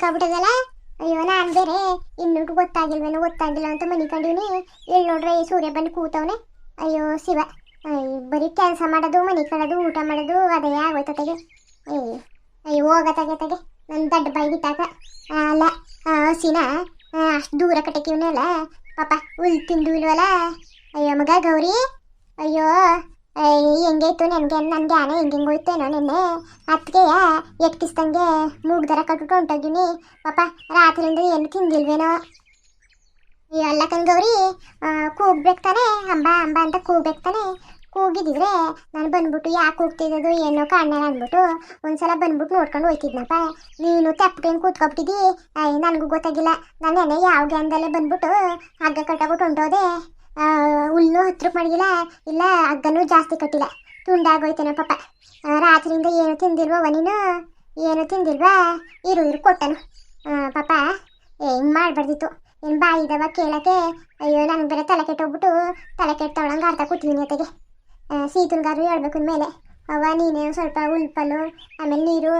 ಮನಿಕಾಗ್ಬಿಟ್ಟದಲ್ಲ. ಅಯ್ಯೋ ನಾನು ಬೇರೆ ಇನ್ನೂ ಗೊತ್ತಾಗಿಲ್ಲ ಅಂತ ಮನಿಕೊಂಡಿವ್ನಿ. ಇಲ್ಲಿ ನೋಡ್ರೆ ಈ ಸೂರ್ಯ ಬಂದು ಕೂತವನೆ. ಅಯ್ಯೋ ಶಿವ, ಬರೀ ಕೆಲಸ ಮಾಡೋದು, ಮನಿ ಕಳೋದು, ಊಟ ಮಾಡೋದು ಅದೇ ಆಗೋಯ್ತತೆಗೆ. ಅಯ್ಯೋ ಹೋಗತ್ತಾಗೆ ನನ್ನ ದಡ್ಡ ಬಾಯಿ ಬಿಟ್ಟಾಕ. ಅಲ್ಲ ಹಸಿನ ಅಷ್ಟು ದೂರ ಕಟ್ಟಕಿವ್ನಲ್ಲ ಪಾಪ, ಹುಲ್ ತಿಂದು ಇಲ್ವಲ್ಲ. ಅಯ್ಯೋ ಮಗ ಗೌರಿ, ಅಯ್ಯೋ ಹೆಂಗೈತು ನನಗೆ ನನ್ನ ಧ್ಯಾನ ಹೆಂಗೋಯ್ತೇನೋ ನಿನ್ನೆ. ಅದಕ್ಕೆ ಎಟ್ಕಿಸ್ದಂಗೆ ಮೂಗ್ದರ ಕಟ್ಬಿಟ್ಟು ಹೊಂಟೋಗಿನಿ ಪಾಪ. ರಾತ್ರಿಯಿಂದ ಏನು ತಿಂದಿಲ್ವೇನೋ. ಅಲ್ಲ ಗೌರಿ, ಕೂಗ್ಬೇಕು ತಾನೆ, ಅಂಬ ಅಂಬ ಅಂತ ಕೂಗ್ಬೇಕು ತಾನೆ. ಕೂಗಿದ್ರೆ ನಾನು ಬಂದ್ಬಿಟ್ಟು ಯಾಕೆ ಕೂಗ್ತಿದ್ದು ಏನೋ ಕಾರಣ ಅಂದ್ಬಿಟ್ಟು ಒಂದ್ಸಲ ಬಂದ್ಬಿಟ್ಟು ನೋಡ್ಕೊಂಡು ಹೋಯ್ತಿದ್ನಪ್ಪ. ನೀನು ತೆಪ್ಪಗೇನು ಕೂತ್ಕೊಬಿಟ್ಟಿದ್ದಿ. ನನಗೂ ಗೊತ್ತಾಗಿಲ್ಲ. ನಾನು ನೆನೆ ಯಾವ ಗ್ಯಾನ್ದಲ್ಲೇ ಬಂದ್ಬಿಟ್ಟು ಹಗ್ಗ ಕಟ್ಟಾಬಿಟ್ಟು ಹೊಂಟೋದೆ. ಹುಲ್ಲು ಹತ್ರಕ್ಕೆ ಮಡಗಿಲ್ಲ, ಇಲ್ಲ ಹಗ್ಗನೂ ಜಾಸ್ತಿ ಕಟ್ಟಿಲ್ಲ, ತುಂಡಾಗೋಯ್ತೇನೋ ಪಾಪ. ರಾತ್ರಿಯಿಂದ ಏನು ತಿಂದಿಲ್ವ ನೀನು? ಏನು ತಿಂದಿಲ್ವಾ? ಇರು ಕೊಟ್ಟನು ಪಾಪ. ಹಿಂಗೆ ಮಾಡಬಾರ್ದಿತ್ತು. ಏನು ಬಾಯಿದವ ಕೇಳಕ್ಕೆ. ಅಯ್ಯೋ ನನಗೆ ಬೇರೆ ತಲೆ ಕೆಟ್ಟೋಗ್ಬಿಟ್ಟು ತಲೆ ಕೆಟ್ಟವಳಂಗೆ ಅರ್ಥ ಕೂತಿದ್ದೀನಿ ಅತೆಗೆ. ಸೀತುನ್ಗಾರು ಹೇಳ್ಬೇಕು ಅಂದಮೇಲೆ ಅವ ನೀನೇನು ಸ್ವಲ್ಪ ಉಲ್ಪಲ್ಲು, ಆಮೇಲೆ ನೀರು,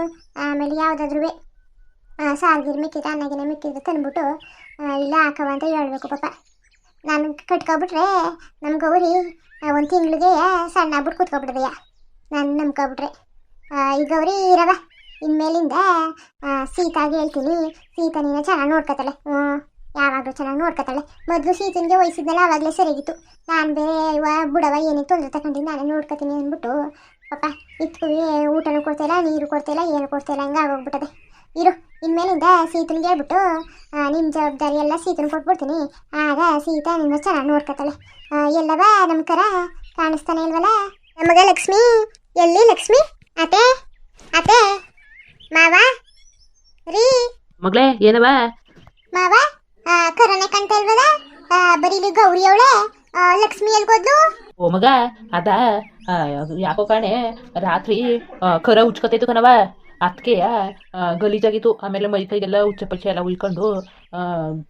ಆಮೇಲೆ ಯಾವುದಾದ್ರೂ ಸಾರ್ಗಿರು ಮಿಕ್ಕಿದ್ರೆ ಅನ್ನಗಿನ ಮಿಕ್ಕಿದ್ರೆ ತಂದ್ಬಿಟ್ಟು ಇಲ್ಲ ಹಾಕವ ಅಂತ ಹೇಳ್ಬೇಕು ಪಾಪ. ನಾನು ಕಟ್ಕೊಬಿಟ್ರೆ ನಮ್ಮ ಗೌರಿ ಒಂದು ತಿಂಗಳಿಗೆ ಸಣ್ಣ ಆಗ್ಬಿಟ್ಟು ಕೂತ್ಕೊಬಿಡ್ದೆಯಾ. ನಾನು ನಂಬ್ಕೊಬಿಟ್ರೆ ಈ ಗೌರಿ ಇರವ ಇನ್ಮೇಲಿಂದ ಸೀತಾಗೆ ಹೇಳ್ತೀನಿ. ಸೀತನಿನ ಚೆನ್ನಾಗಿ ನೋಡ್ಕೊತಾಳೆ. ಯಾವಾಗಲೂ ಚೆನ್ನಾಗಿ ನೋಡ್ಕೊತಾಳೆ. ಮೊದಲು ಸೀತನಿಗೆ ವಯಸ್ಸಿದ್ನಲ್ಲ ಆವಾಗಲೇ ಸರಿಯಾಗಿತ್ತು. ನಾನು ಬೇರೆ ಬುಡವ ಏನಿಗೆ ತೊಂದರೆ ತಗೊಂಡಿದ್ದು ನಾನೇ ನೋಡ್ಕೊತೀನಿ ಅಂದ್ಬಿಟ್ಟು ಪಾಪ ಇತ್ತು ಊಟನೂ ಕೊಡ್ತಾಯಿಲ್ಲ, ನೀರು ಕೊಡ್ತಾಯಿಲ್ಲ, ಏನು ಕೊಡ್ತಾಯಿಲ್ಲ, ಹಂಗೆ ಆಗೋಗ್ಬಿಟ್ಟದೆ. ಇರು ಇನ್ಮೇಲಿಂದ ಸೀತನಿಗೆ ಹೇಳ್ಬಿಟ್ಟು ನಿಮ್ಮ ಜವಾಬ್ದಾರಿ ಎಲ್ಲ ಸೀತನ ಕೊಟ್ಬಿಡ್ತೀನಿ. ಆಗ ಸೀತಾ ನಿನ್ನ ಚೆನ್ನಾಗಿ ನೋಡ್ಕೊತಾಳೆ. ಎಲ್ಲವ ನಮ್ಮ ಕರ ಕಾಣಿಸ್ತಾನೆ ಇಲ್ವಲ್ಲ ನಮಗ. ಲಕ್ಷ್ಮಿ ಎಲ್ಲಿ ಲಕ್ಷ್ಮಿ? ಅತ್ತೆ ಅತ್ತೆ ಮಾವ ರೀ ಮಗಳೇ ಏನವ ಮಾವ, ಕರನೆ ಕಾಣ್ತಾ ಇಲ್ವಲ್ಲ? ಬರೀಲಿ ಗೌರಿ ಅವಳೆ, ಲಕ್ಷ್ಮಿ ಎಲ್ಗೋದ್ಲು? ಓ ಮಗ ಅದ ಯಾಕೋ ಕಾಣೆ ರಾತ್ರಿ ಕರ ಉಚ್ಕೊತೈತು ಕಣವ. ಅದಕ್ಕೆ ಗಲೀಜಾಗಿತ್ತು. ಆಮೇಲೆ ಮೈ ಕೈಗೆಲ್ಲ ಉಚ್ಚ ಪಚ್ಚೆ ಎಲ್ಲ ಉಯ್ಕೊಂಡು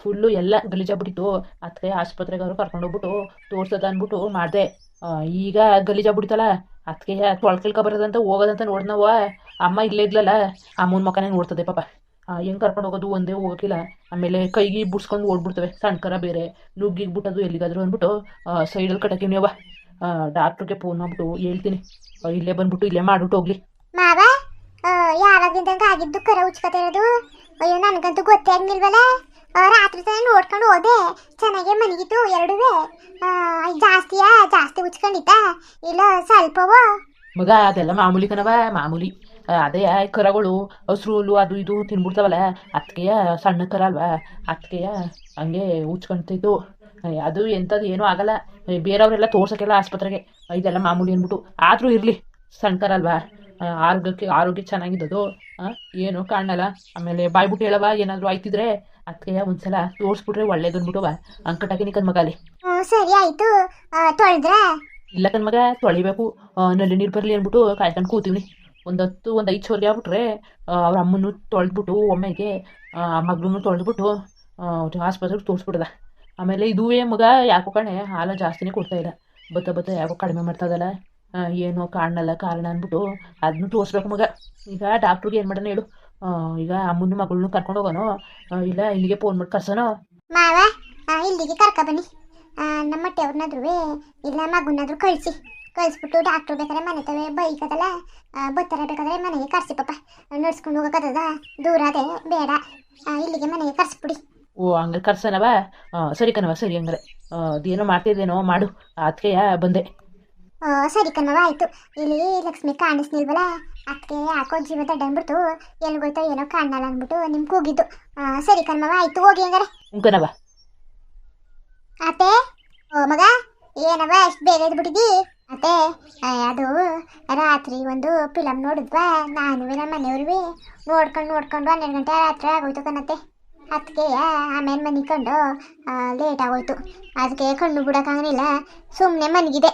ಫುಲ್ಲು ಎಲ್ಲ ಗಲೀಜಾಗ್ಬಿಟ್ಟಿತ್ತು. ಅದಕ್ಕೆ ಆಸ್ಪತ್ರೆಗೆ ಅವರು ಕರ್ಕೊಂಡೋಗ್ಬಿಟ್ಟು ತೋರ್ಸೋದ ಅಂದ್ಬಿಟ್ಟು ಮಾಡಿದೆ. ಈಗ ಗಲೀಜಾಗ್ಬಿಡ್ತಲ್ಲ, ಅದಕ್ಕೆ ತೊಳ್ಕೊಳ್ಕೊಬರೋದಂತ ಹೋಗೋದಂತ ನೋಡ್ದವ. ಅಮ್ಮ ಇಲ್ಲೇ ಇದ್ಲಲ್ಲ, ಅಮ್ಮನ ಮಕ್ಕನೇ ನೋಡ್ತದೆ ಪಾಪ. ಹೆಂಗೆ ಕರ್ಕೊಂಡು ಹೋಗೋದು ಒಂದೇ ಹೋಗೋಕ್ಕಿಲ್ಲ. ಆಮೇಲೆ ಕೈಗೆ ಬುಡ್ಸ್ಕೊಂಡು ಓಡ್ಬಿಡ್ತವೆ. ಸಣ್ಣ ಕರ ಬೇರೆ ನುಗ್ಗಿಗೆ ಬಿಟ್ಟದು ಎಲ್ಲಿಗಾದ್ರು ಅಂದ್ಬಿಟ್ಟು ಸೈಡಲ್ಲಿ ಕಟ್ಟಕೀನಿ ಅವ್ವ. ಡಾಕ್ಟ್ರಿಗೆ ಫೋನ್ ಮಾಡ್ಬಿಟ್ಟು ಹೇಳ್ತೀನಿ, ಇಲ್ಲೇ ಬಂದ್ಬಿಟ್ಟು ಇಲ್ಲೇ ಮಾಡ್ಬಿಟ್ಟು ಹೋಗ್ಲಿ. ಮಾವ ಯಾವಾಗಿದ್ದಂಗೆ ಆಗಿದ್ದು ಕರ ಉಚ್ಕೊತಾ ಇರೋದು? ಅಯ್ಯೋ ನನಗಂತೂ ಗೊತ್ತೇ ಆಗಿಲ್ವಲ್ಲ. ರಾತ್ರಿ ತಾನೇ ನೋಡ್ಕೊಂಡು ಹೋದೆ, ಚೆನ್ನಾಗೇ ಮನಗಿತ್ತು ಎರಡುವೆ. ಜಾಸ್ತಿ ಉಚ್ಕೊಂಡಿದ್ದ ಇಲ್ಲ ಸ್ವಲ್ಪವೋ? ಮಗ ಅದೆಲ್ಲ ಮಾಮೂಲಿ ಕಣವ, ಮಾಮೂಲಿ. ಅದೇ ಕರಗಳು ಹಸ್ರು ಹುಲ್ಲು ಅದು ಇದು ತಿನ್ಬಿಡ್ತಾವಲ್ಲ, ಅದಕ್ಕೆ ಸಣ್ಣ ಕರ ಅಲ್ವಾ, ಅದಕ್ಕೆ ಹಂಗೆ ಉಚ್ಕೊಂತಿತ್ತು. ಅದು ಎಂಥದ್ದು ಏನೂ ಆಗಲ್ಲ. ಬೇರೆಯವರೆಲ್ಲ ತೋರ್ಸೋಕ್ಕೆಲ್ಲ ಆಸ್ಪತ್ರೆಗೆ ಇದೆಲ್ಲ ಮಾಮೂಲಿ ಅಂದ್ಬಿಟ್ಟು. ಆದರೂ ಇರಲಿ, ಸಣ್ಣ ಕರ ಅಲ್ವಾ, ಆರೋಗ್ಯ ಚೆನ್ನಾಗಿದ್ದದು ಏನು ಕಾಣಲ್ಲ. ಆಮೇಲೆ ಬಾಯ್ಬಿಟ್ಟು ಹೇಳವ ಏನಾದರೂ ಆಯ್ತಿದ್ರೆ ಅದಕ್ಕೆ ಒಂದ್ಸಲ ತೋರಿಸ್ಬಿಟ್ರೆ ಒಳ್ಳೇದು ಅಂದ್ಬಿಟ್ಟವ ಅಂಕಟಾಕಿನಿ ಕಣ್ಮಗಾಲಿ. ಸರಿ ಆಯ್ತು. ತೊಳೆದ್ರ? ಇಲ್ಲ ಕಣ್ಮಗ, ತೊಳಿಬೇಕು. ನಲ್ಲಿ ನೀರು ಬರಲಿ ಅಂದ್ಬಿಟ್ಟು ಕಾಯ್ಕೊಂಡು ಕೂತೀವಿ. ಒಂದು 5 ಚೋರಿಗೆ ಆಗ್ಬಿಟ್ರೆ ಅವ್ರ ಅಮ್ಮನ್ನು ತೊಳೆದ್ಬಿಟ್ಟು ಒಮ್ಮೆಗೆ ಮಗಳನ್ನೂ ತೊಳೆದ್ಬಿಟ್ಟು ಆಸ್ಪತ್ರೆಗೆ ತೋರಿಸ್ಬಿಡ್ದ. ಆಮೇಲೆ ಇದುವೇ ಮಗ ಯಾಕೋ ಕಣೆ ಹಾಲು ಜಾಸ್ತಿನೇ ಕೊಡ್ತಾಯಿಲ್ಲ. ಬತ್ತ ಯಾಕೋ ಕಡಿಮೆ ಮಾಡ್ತದಲ್ಲ, ಏನೋ ಕಾರಣಲ್ಲ ಕಾರಣ ಅಂದ್ಬಿಟ್ಟು ಅದನ್ನು ತೋರಿಸ್ಬೇಕು ಮಗ. ಈಗ ಡಾಕ್ಟ್ರಿಗೆ ಏನು ಮಾಡೋಣ ಹೇಳು? ಈಗ ಅಮ್ಮನ ಮಗಳನ್ನೂ ಕರ್ಕೊಂಡು ಹೋಗೋಣ, ಇಲ್ಲ ಇಲ್ಲಿಗೆ ಫೋನ್ ಮಾಡಿ ಕರ್ಸೋಣ? ಮಾವ ಇಲ್ಲಿಗೆ ಕರ್ಕ ಬನ್ನಿ. ನಮ್ಮ ಹೊಟ್ಟೆವ್ರನ್ನಾದ್ರೂ ಇಲ್ಲ ಮಗುನಾದ್ರೂ ಕಳಿಸ್ಬಿಟ್ಟು ಡಾಕ್ಟ್ರು ಬೇಕಾದ್ರೆ ಮನೆ ತವೆ ಬೈಕದಲ್ಲ, ಬತ್ತರ ಬೇಕಾದ್ರೆ ಮನೆಗೆ ಕರ್ಸಿ ಪಾಪ. ನಡ್ಸ್ಕೊಂಡು ಹೋಗೋಕ್ಕದ ದೂರ ಅದೇ ಬೇಡ, ಇಲ್ಲಿಗೆ ಮನೆಗೆ ಕರ್ಸ್ಬಿಡಿ. ಓ ಹಂಗೆ ಕರ್ಸನವ? ಸರಿ ಕಣವ, ಸರಿ ಹಂಗಾರೆ ಅದೇನೋ ಮಾಡ್ತಿದ್ದೇನೋ ಮಾಡು, ಅದಕ್ಕೆ ಬಂದೆ. ಸರಿ ಕಣವ ಆಯಿತು. ಇಲ್ಲಿ ಲಕ್ಷ್ಮಿ ಕಾಣಿಸ್ನಿಲ್ವಲ್ಲ, ಅದಕ್ಕೆ ಯಾಕೋ ಜೀವ ದಡ್ಡ ಅಂದ್ಬಿಡ್ತು, ಎಲ್ಗೋಯ್ತೋ ಏನೋ ಕಾಣಲ್ಲ ಅಂದ್ಬಿಟ್ಟು ನಿಮ್ಗೆ ಕೂಗಿದ್ದು. ಸರಿ ಕಣವ ಆಯಿತು, ಹೋಗಿ ಹಂಗಾರೆ. ಕಣವ. ಅತ್ತೆ ಓ ಮಗ ಏನವ ಅಷ್ಟು ಬೇಗ ಇದ್ಬಿಟ್ಟಿದ್ದಿ? ಅತ್ತೆ ಅದು ರಾತ್ರಿ ಒಂದು ಫಿಲಮ್ ನೋಡಿದ್ವಾ, ನಾನು ನಮ್ಮ ಮನೆಯವ್ರು ನೋಡ್ಕೊಂಡು 12 ಗಂಟೆ ರಾತ್ರಿ ಆಗೋಯ್ತು ಕಣತ್ತೆ. ಅದಕ್ಕೆ ಆಮೇಲೆ ಮನಿಕೊಂಡು ಲೇಟ್ ಆಗೋಯ್ತು. ಅದಕ್ಕೆ ಕಣ್ಣು ಬಿಡೋಕ್ಕಾಗಲಿಲ್ಲ, ಸುಮ್ಮನೆ ಮನಗಿದೆ.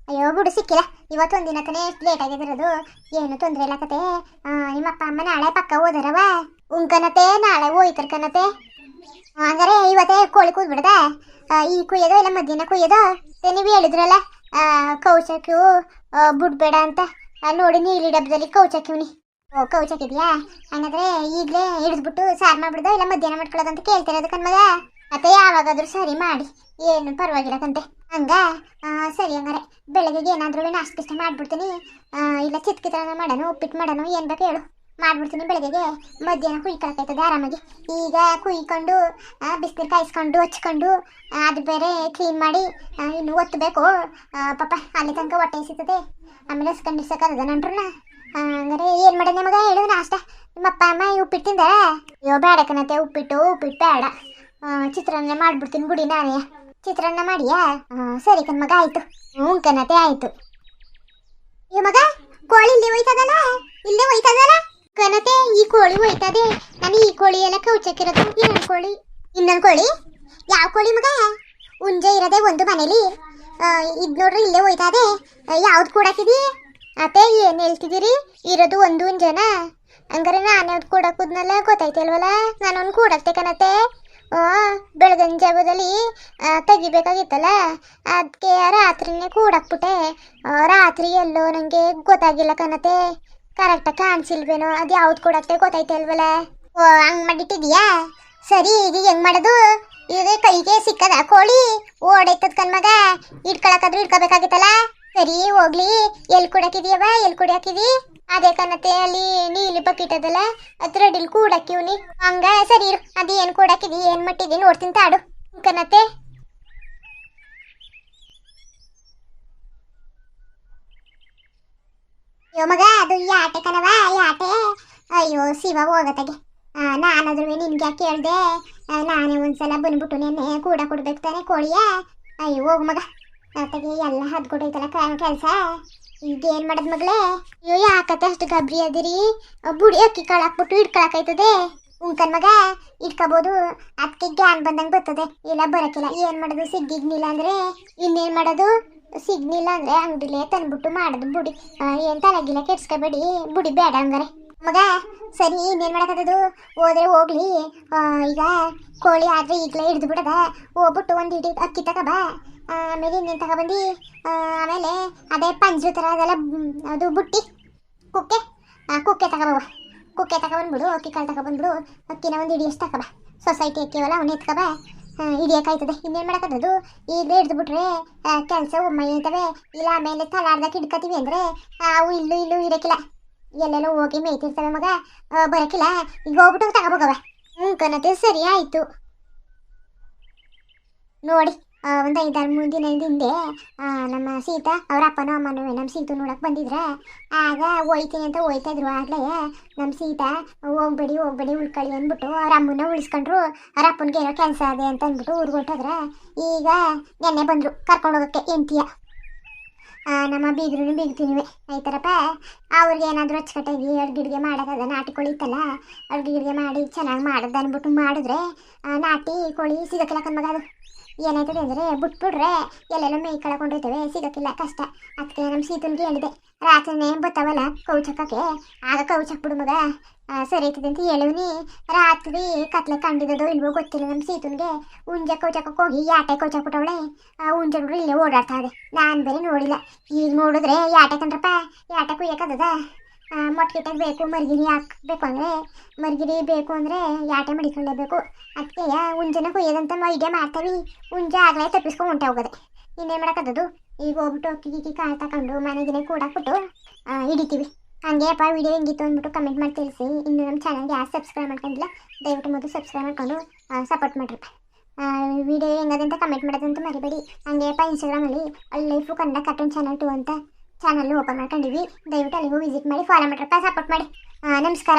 ಅಯ್ಯೋ ಬಿಡು ಸಿಕ್ಕಿಲ್ಲ, ಇವತ್ತೊಂದು ದಿನ ತಾನೇ ಎಷ್ಟು ಲೇಟ್ ಆಗಿದಿರೋದು, ಏನು ತೊಂದರೆ ಇಲ್ಲ ಕತೆ. ನಿಮ್ಮ ಅಪ್ಪ ಅಮ್ಮ ನಾಳೆ ಪಕ್ಕ ಹೋದರವ? ಉಂಕನತೆ ನಾಳೆ ಹೋಯ್ತರ್ ಕನತೆ. ಹಂಗಾರೆ ಇವತ್ತೇ ಕೋಳಿ ಕೂದ್ಬಿಡದ? ಈ ಕುಯ್ಯೋದು ಇಲ್ಲ ಮಧ್ಯಾಹ್ನ ಕುಯ್ಯೋದು? ನೀವು ಹೇಳಿದ್ರಲ್ಲ ಕೌಚಕ್ಯೂ ಬಿಡ್ಬೇಡ ಅಂತ, ನೋಡಿ ನೀಲಿ ಡಬ್ಬದಲ್ಲಿ ಕೌಚಕ್ಯೂನಿ. ಓ ಕೌಚಕ್ಕಿದ್ಯಾ? ಹಂಗಾದ್ರೆ ಈಗಲೇ ಹಿಡಿದ್ಬಿಟ್ಟು ಸಾರು ಮಾಡ್ಬಿಡ್ದೋ ಇಲ್ಲ ಮಧ್ಯಾಹ್ನ ಮಾಡ್ಕೊಳ್ಳೋದು ಅಂತ ಕೇಳ್ತಿರೋದು ಕಣ್ಮಗ. ಮತ್ತೆ ಯಾವಾಗಾದ್ರೂ ಸರಿ ಮಾಡಿ, ಏನು ಪರವಾಗಿಲ್ಲಕಂತೆ. ಹಂಗ ಸರಿ. ಹಂಗಾರೆ ಬೆಳಗ್ಗೆಗೆ ಏನಾದ್ರೂ ನಾಷ್ಟ ಮಾಡ್ಬಿಡ್ತೀನಿ. ಇಲ್ಲ ಚಿತ್ಕಿತನ ಮಾಡೋಣ, ಉಪ್ಪಿಟ್ಟು ಮಾಡೋಣ, ಏನು ಬೇಕು ಹೇಳು ಮಾಡ್ಬಿಡ್ತೀನಿ ಬೆಳಗ್ಗೆಗೆ. ಮಧ್ಯಾಹ್ನ ಕುಯ್ಕೊಳಕೈತದೆ ಆರಾಮಾಗಿ. ಈಗ ಕುಯ್ಕೊಂಡು ಬಿಸಿನೀರು ಕಾಯಿಸ್ಕೊಂಡು ಹಚ್ಕೊಂಡು ಅದು ಬೇರೆ ಕ್ಲೀನ್ ಮಾಡಿ ಇನ್ನು ಒತ್ತಬೇಕು. ಪಾಪ ಅಲ್ಲಿ ತನಕ ಹೊಟ್ಟೆ ಸಿಗ್ತದೆ. ಆಮೇಲೆ ಹಸ್ಕೊಂಡಿರ್ಸಕ್ಕದ ನಂಟ್ರನ್ನ. ಹಂಗಾರೆ ಏನು ಮಾಡೋಣ ಮಗ ಹೇಳು ನಾಷ್ಟ? ನಿಮ್ಮಪ್ಪ ಅಮ್ಮ ಉಪ್ಪಿಟ್ಟು ತಿಂದ? ಅಯ್ಯೋ ಬೇಡಕನತ್ತೆ, ಉಪ್ಪಿಟ್ಟು ಬೇಡ. ಚಿತ್ರಾನ್ನ ಮಾಡ್ಬಿಡ್ತೀನಿ ಬಿಡಿ ನಾನೇ. ಚಿತ್ರಾನ್ನ ಮಾಡಿಯಾ? ಸರಿ ಕಣ್ಮಗ, ಆಯ್ತು. ಹ್ಞೂ ಕಣತೆ ಆಯ್ತು. ಅಯ್ಯೋ ಮಗ, ಕೋಳಿ ಇಲ್ಲಿ ಹೋಯ್ತದಲ್ಲ, ಇಲ್ಲೇ ಹೋಯ್ತದಲ್ಲ ಕಣತೆ. ಈ ಕೋಳಿ ಹೋಯ್ತದೆ. ನಾನು ಈ ಕೋಳಿ ಎಲ್ಲ ಕೌಚಕ್ಕಿರೋದು. ಇನ್ನೊಂದು ಕೋಳಿ ಯಾವ ಕೋಳಿ ಮಗ? ಹುಂಜೆ ಇರೋದೆ ಒಂದು ಮನೇಲಿ. ಇದು ನೋಡ್ರಿ ಇಲ್ಲೇ ಹೋಯ್ತದೆ. ಯಾವ್ದು ಕೂಡಾಕಿದಿ ಅತ್ತೆ? ಏನು ಹೇಳ್ತಿದ್ದೀರಿ? ಇರೋದು ಒಂದು ಹುಂಜನ? ಹಂಗಾರೆ ನಾನು ಯಾವ್ದು ಕೂಡಾಕುದ್ನಲ್ಲ ಗೊತ್ತಾಯ್ತಲ್ವಲ್ಲ. ನಾನೊಂದು ಕೂಡಾಕ್ತೆ ಕಣತೆ. ಬೆಳಗಿನ ಜಾವದಲ್ಲಿ ತೆಗಿಬೇಕಾಗಿತ್ತಲ್ಲ, ಅದಕ್ಕೆ ರಾತ್ರಿನೇ ಕೂಡಾಕ್ಬಿಟ್ಟೆ. ರಾತ್ರಿ ಎಲ್ಲೋ ನನಗೆ ಗೊತ್ತಾಗಿಲ್ಲ ಕಣತೆ. ಕರೆಕ್ಟಾಗಿ ಕಾಣಿಸಿಲ್ವೇನೋ. ಅದು ಯಾವ್ದು ಕೂಡಾಕ್ತೆ ಗೊತ್ತಾಯ್ತಲ್ವಲ್ಲ. ಹಂಗೆ ಮಾಡಿಟ್ಟಿದ್ಯಾ? ಸರಿ, ಈಗ ಹೆಂಗೆ ಮಾಡೋದು? ಈಗ ಕೈಗೆ ಸಿಕ್ಕದ ಕೋಳಿ ಓಡೈತದ ಕಣ್ಮಗ. ಇಟ್ಕೊಳಕಾದ್ರೂ ಇಟ್ಕೋಬೇಕಾಗಿತ್ತಲ್ಲ. ಸರಿ ಹೋಗ್ಲಿ. ಎಲ್ಲಿ ಕೂಡಾಕಿದ್ಯವ? ಎಲ್ಲಿ ಕೂಡಾಕಿದಿ? ಅದೇ ಕಣತೆ, ಅಲ್ಲಿ ನೀಲಿ ಬಕೆಟ್ ಅದಲ್ಲ, ಅದ್ರ ಅಡಿಲಿ ಕೂಡಾಕಿವ್ನಿ. ಹಂಗ ಸರಿ ಇರು. ಅದು ಏನು ಕೂಡಾಕಿದಿ, ಏನು ಮಟ್ಟಿದಿ ನೋಡ್ತೀನಿ ತಾಡು ಕಣತೆ. ಅಯ್ಯೋ ಮಗ, ಅದು ಯಾಟೆ ಕಣವ, ಯಾಟೆ. ಅಯ್ಯೋ ಶಿವ ಹೋಗತ್ತಾಗೆ. ನಾನಾದ್ರೂ ನಿನ್ಗೆ ಯಾಕೆ ಕೇಳ್ದೆ? ನಾನೇ ಒಂದ್ಸಲ ಬಂದ್ಬಿಟ್ಟು ನೆನ್ನೆ ಕೂಡ ಕೊಡ್ಬೇಕು ತಾನೆ ಕೋಳಿಯ. ಅಯ್ಯೋ ಹೋಗು ಮಗ, ಆತಗೆ ಎಲ್ಲ ಹದ್ಕೊಡೈತಲ್ಲ ಕೆಲಸ. ಈಗ ಏನು ಮಾಡೋದು ಮಗಳೇ? ಅಯ್ಯೋ ಯಾಕತ್ತೆ ಅಷ್ಟು ಗಬ್ರಿ ಅದಿರಿ? ಬುಡಿ ಅಕ್ಕಿ ಕಾಳು ಹಾಕ್ಬಿಟ್ಟು ಇಟ್ಕೊಳಕೈತದೆ. ಉಂಕನ್ ಮಗ ಇಟ್ಕೋಬೋದು. ಅದಕ್ಕೆ ಗ್ಯಾನ್ ಬಂದಂಗೆ ಬರ್ತದೆ. ಇಲ್ಲ ಬರೋಕ್ಕಿಲ್ಲ. ಏನು ಮಾಡೋದು? ಸಿಗ್ಗಿಗ್ನಿಲ್ಲ ಅಂದರೆ ಇನ್ನೇನು ಮಾಡೋದು? ಸಿಗ್ನಿಲ್ಲ ಅಂದರೆ ಅಂಗಡಿಲೇ ತಂದ್ಬಿಟ್ಟು ಮಾಡೋದು ಬುಡಿ. ಏನು ತಲೆಗಿಲ್ಲ ಕೆಡ್ಸ್ಕೊಬೇಡಿ. ಬುಡಿ ಬೇಡ ಹಂಗಾರೆ ಮಗ. ಸರಿ, ಇನ್ನೇನು ಮಾಡೋಕ್ಕದು? ಹೋದ್ರೆ ಹೋಗ್ಲಿ. ಈಗ ಕೋಳಿ ಆದರೆ ಈಗಲೇ ಹಿಡಿದು ಬಿಡದ. ಹೋಗ್ಬಿಟ್ಟು ಒಂದು ಇಡೀ ಅಕ್ಕಿ ತಗೋಬಾ. ಆಮೇಲೆ ಇನ್ನೇನು ತಗೊಬಂದು ಆಮೇಲೆ ಅದೇ ಪಂಜು ಥರ ಅದೆಲ್ಲ, ಅದು ಬುಟ್ಟಿ ಕುಕ್ಕೆ ತಗೊಬವ. ಕುಕ್ಕೆ ತಗೊಬಂದ್ಬಿಡು. ಅಕ್ಕಿ ಕಾಳು ತಗೊಬಂದ್ಬಿಡು. ಅಕ್ಕಿನ ಒಂದು ಹಿಡಿಯಷ್ಟು ತಗೊಬ. ಸೊಸೈಟಿ ಅಕ್ಕಿವಲ್ಲ ಅವನ್ನ ಎತ್ಕೊಬ. ಹಿಡಿಯೋಕ್ಕಾಯ್ತದೆ. ಇನ್ನೇನು ಮಾಡೋಕ್ಕದು? ಈಗಲೇ ಹಿಡಿದ್ಬಿಟ್ರೆ ಕೆಲಸ ಒಮ್ಮೆ ಐತವೆ. ಇಲ್ಲ ಆಮೇಲೆ ತಲಾಡ್ದಾಗ ಹಿಡ್ಕೊತೀವಿ ಅಂದರೆ ಅವು ಇಲ್ಲೂ ಇರೋಕ್ಕಿಲ್ಲ. ಎಲ್ಲೆಲ್ಲೋ ಹೋಗಿ ಮೇಯ್ತಿರ್ತವೆ ಮಗ. ಬರೋಕ್ಕಿಲ್ಲ. ಈಗ ಹೋಗ್ಬಿಟ್ಟು ತಗೊಬೋಗವ. ಕಣತೆ ಸರಿ ಆಯಿತು. ನೋಡಿ, ಒಂದು 5-6 ದಿನದ ಹಿಂದೆ ನಮ್ಮ ಸೀತಾ ಅವ್ರ ಅಪ್ಪನೂ ಅಮ್ಮನೂ ನಮ್ಮ ಸೀತು ನೋಡಕ್ಕೆ ಬಂದಿದ್ರೆ, ಆಗ ಹೋಯ್ತೀನಿ ಅಂತ ಹೋಯ್ತಾಯಿದ್ರು. ಆಗಲೇ ನಮ್ಮ ಸೀತಾ ಹೋಗ್ಬೇಡಿ ಉಳ್ಕೊಳ್ಳಿ ಅಂದ್ಬಿಟ್ಟು ಅವ್ರ ಅಮ್ಮನ ಉಳಿಸ್ಕೊಂಡ್ರು. ಅವ್ರ ಅಪ್ಪನಿಗೆ ಏನೋ ಕೆಲಸ ಅದೇ ಅಂತ ಅಂದ್ಬಿಟ್ಟು ಊರಿಗೆ ಹೊಟ್ಟೋದ್ರೆ. ಈಗ ನೆನ್ನೆ ಬಂದರು ಕರ್ಕೊಂಡು ಹೋಗೋಕ್ಕೆ ಎಂಟಿಯ. ನಮ್ಮ ಬೀಗ್ತೀನಿ ಆಯ್ತಾರಪ್ಪ. ಅವ್ರಿಗೆ ಏನಾದರೂ ಅಚ್ಚುಕಟ್ಟಾಗಿ ಅಡ್ಗೆ ಮಾಡೋಕ್ಕದ. ನಾಟಿ ಕೋಳಿ ಇತ್ತಲ್ಲ, ಅಡ್ಗೆ ಮಾಡಿ ಚೆನ್ನಾಗಿ ಮಾಡೋದು ಅಂದ್ಬಿಟ್ಟು ಮಾಡಿದ್ರೆ ನಾಟಿ ಕೋಳಿ ಸಿಗೋಕ್ಕಿಲ್ಲ ಕಣ್ಮಗ. ಅದು ಏನಾಯ್ತದೆ ಅಂದರೆ ಬಿಟ್ಬಿಡ್ರೆ ಎಲ್ಲೆಲ್ಲೋ ಮೈ ಕಳ್ಕೊಂಡಿರ್ತೇವೆ, ಸಿಗೋಕ್ಕಿಲ್ಲ, ಕಷ್ಟ. ಅದಕ್ಕೆ ನಮ್ಮ ಸೀತನ್ಗೆ ಹೇಳಿದೆ, ರಾತ್ರಿನೇ ಬರ್ತಾವಲ್ಲ ಕೌಚಕ್ಕಕ್ಕೆ, ಆಗ ಕೌಚಕ್ಬಿಡು ಮಗ, ಸರಿ ಆಯ್ತದೆ ಅಂತ ಹೇಳಿವ್ನಿ. ರಾತ್ರಿ ಕತ್ಲೆ ಕಂಡಿದ್ದೋ ಇಲ್ವೋ ಗೊತ್ತಿಲ್ಲ ನಮ್ಮ ಸೀತನ್ಗೆ. ಹುಂಜ ಕೌಚಕ್ಕಕ್ಕೆ ಹೋಗಿ ಯಾಟೆ ಕೌಚಕ್ಬಿಟ್ಟವಳೆ. ಹುಂಜಗಳು ಇಲ್ಲೇ ಓಡಾಡ್ತಾ ಇದೆ. ನಾನು ಬೇರೆ ನೋಡಿಲ್ಲ. ಈಗ ನೋಡಿದ್ರೆ ಯಾಟೆ ಕಂಡ್ರಪ್ಪ. ಯಾಟೆ ಕುಯ್ಯಕ್ಕದ ಮೊಟ್ಟೆಗೆ ಬೇಕು. ಮರ್ಗಿರಿ ಹಾಕಬೇಕು ಅಂದರೆ ಮರ್ಗಿರಿ ಬೇಕು ಅಂದರೆ ಯಾಟೆ ಮಡಿಕೊಳ್ಳೇಬೇಕು. ಅದಕ್ಕೆ ಹುಂಜನ ಕುಯ್ಯೋದಂತ ಐಡಿಯಾ ಮಾಡ್ತೀವಿ. ಹುಂಜ ಆಗಲೇ ತಪ್ಪಿಸ್ಕೊಂಡು ಹೊಂಟೆ ಹೋಗೋದೆ. ಇನ್ನೇನು ಮಾಡೋಕ್ಕದ್ದು? ಈಗ ಹೋಗ್ಬಿಟ್ಟು ಅಕ್ಕಿ ಕಾಳು ತಗೊಂಡು ಮನೆಗಿನೇ ಕೂಡಾಕ್ಬಿಟ್ಟು ಹಿಡಿತೀವಿ. ಹಂಗೆ ಅಪ್ಪ ವಿಡಿಯೋ ಹೆಂಗಿತ್ತು ಅಂದ್ಬಿಟ್ಟು ಕಮೆಂಟ್ ಮಾಡಿ ತಿಳಿಸಿ. ಇನ್ನು ನಮ್ಮ ಚಾನಲ್ಗೆ ಯಾರು ಸಬ್ಸ್ಕ್ರೈಬ್ ಮಾಡ್ಕೊಂಡಿಲ್ಲ ದಯವಿಟ್ಟು ಮೊದಲು ಸಬ್ಸ್ಕ್ರೈಬ್ ಮಾಡ್ಕೊಂಡು ಸಪೋರ್ಟ್ ಮಾಡಿರಪ್ಪ. ವಿಡಿಯೋ ಹೆಂಗದಂತ ಕಮೆಂಟ್ ಮಾಡೋದಂತ ಮರಿಬೇಡಿ. ಹಂಗೆ ಅಪ್ಪ ಇನ್ಸ್ಟಾಗ್ರಾಮಲ್ಲಿ ಲೈಫು ಕನ್ನಡ ಕಾರ್ಟೂನ್ ಚಾನಲ್ 2 ಅಂತ ಚಾನಲ್ಲು ಓಪನ್ ಮಾಡ್ಕೊಂಡಿವಿ. ದಯವಿಟ್ಟು ಅಲ್ಲಿಗೂ ವಿಸಿಟ್ ಮಾಡಿ ಫಾಲೋ ಮಾಡ್ರಪ್ಪ, ಸಪೋರ್ಟ್ ಮಾಡಿ. ನಮಸ್ಕಾರ.